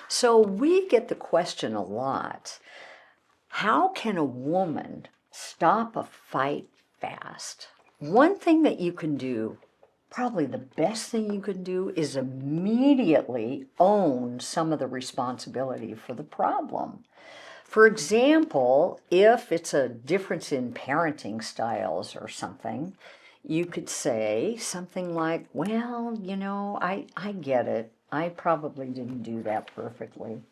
So we get the question a lot, how can a woman stop a fight fast? One thing that you can do, probably the best thing you can do, is immediately own some of the responsibility for the problem. For example, if it's a difference in parenting styles or something, you could say something like, well, I get it. I probably didn't do that perfectly.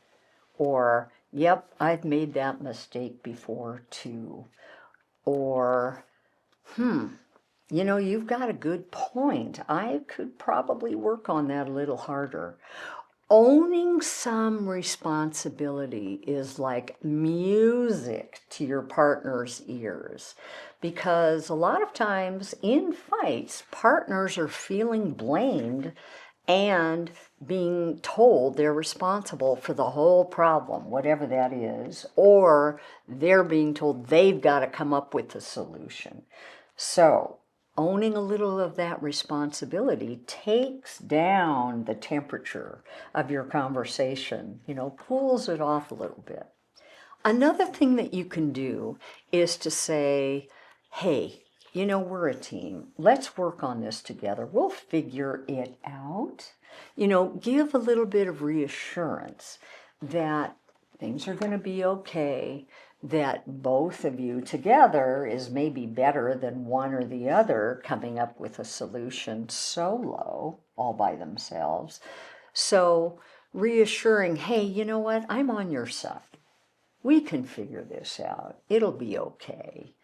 Or, yep, I've made that mistake before too. Or, you've got a good point. I could probably work on that a little harder. Owning some responsibility is like music to your partner's ears, because a lot of times in fights, partners are feeling blamed and being told they're responsible for the whole problem, whatever that is, or they're being told they've got to come up with a solution. So owning a little of that responsibility takes down the temperature of your conversation, cools it off a little bit. Another thing that you can do is to say, hey, we're a team. Let's work on this together. We'll figure it out. Give a little bit of reassurance that things are going to be okay, that both of you together is maybe better than one or the other coming up with a solution solo, all by themselves. So reassuring, hey, you know what? I'm on your side. We can figure this out. It'll be okay.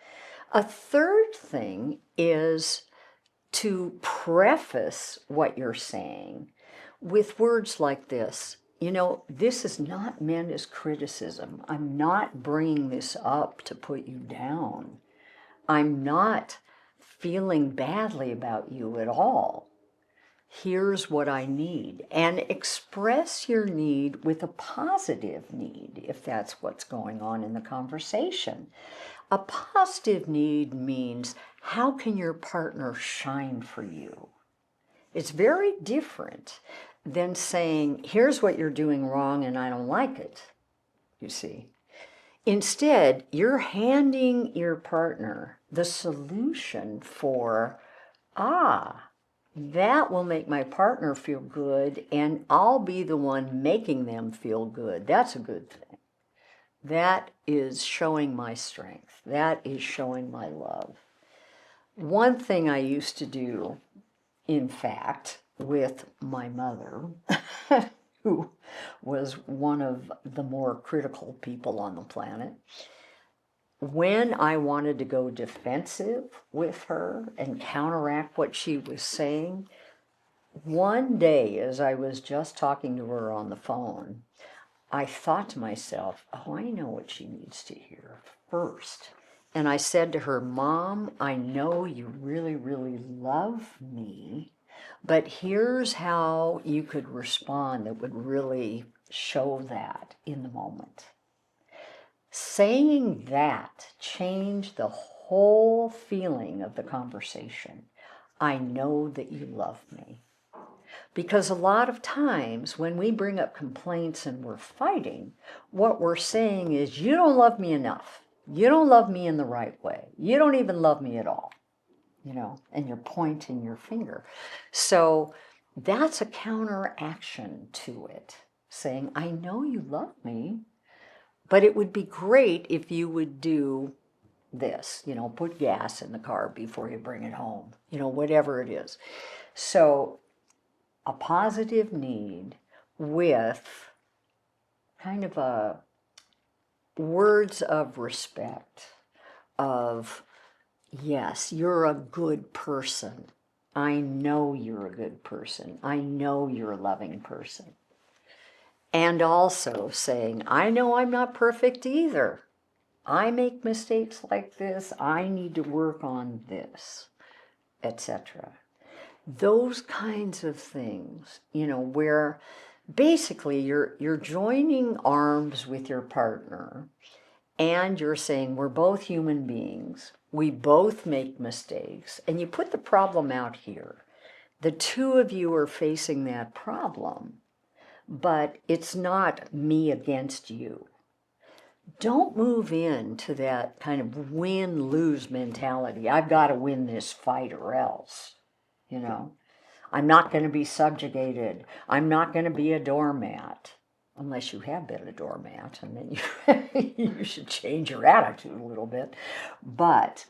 A third thing is to preface what you're saying with words like this. This is not meant as criticism. I'm not bringing this up to put you down. I'm not feeling badly about you at all. Here's what I need. And express your need with a positive need, if that's what's going on in the conversation. A positive need means, how can your partner shine for you? It's very different than saying, here's what you're doing wrong and I don't like it, you see. Instead, you're handing your partner the solution for, that will make my partner feel good, and I'll be the one making them feel good. That's a good thing. That is showing my strength. That is showing my love. One thing I used to do, in fact, with my mother, who was one of the more critical people on the planet, when I wanted to go defensive with her and counteract what she was saying, one day as I was just talking to her on the phone, I thought to myself, I know what she needs to hear first. And I said to her, Mom, I know you really, really love me, but here's how you could respond that would really show that in the moment. Saying that changed the whole feeling of the conversation. I know that you love me. Because a lot of times when we bring up complaints and we're fighting, what we're saying is, you don't love me enough. You don't love me in the right way. You don't even love me at all, and you're pointing your finger. So that's a counteraction to it, saying, I know you love me, but it would be great if you would do this, put gas in the car before you bring it home, whatever it is. So a positive need with kind of a words of respect of, yes, you're a good person. I know you're a good person. I know you're a loving person. And also saying, I know I'm not perfect either. I make mistakes like this. I need to work on this, etc. Those kinds of things, where basically you're joining arms with your partner and you're saying, we're both human beings. We both make mistakes. And you put the problem out here. The two of you are facing that problem. but it's not me against you. Don't move into that kind of win-lose mentality. I've got to win this fight or else, you know. I'm not going to be subjugated. I'm not going to be a doormat. Unless you have been a doormat, and then you should change your attitude a little bit. But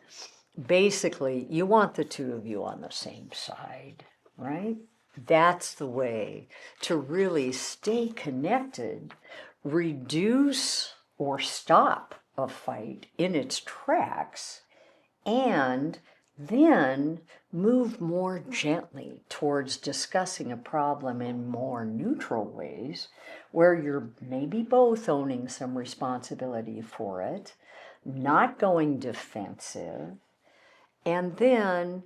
basically, you want the two of you on the same side, right? That's the way to really stay connected, reduce or stop a fight in its tracks, and then move more gently towards discussing a problem in more neutral ways where you're maybe both owning some responsibility for it, not going defensive, and then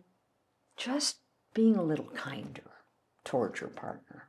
just being a little kinder towards your partner.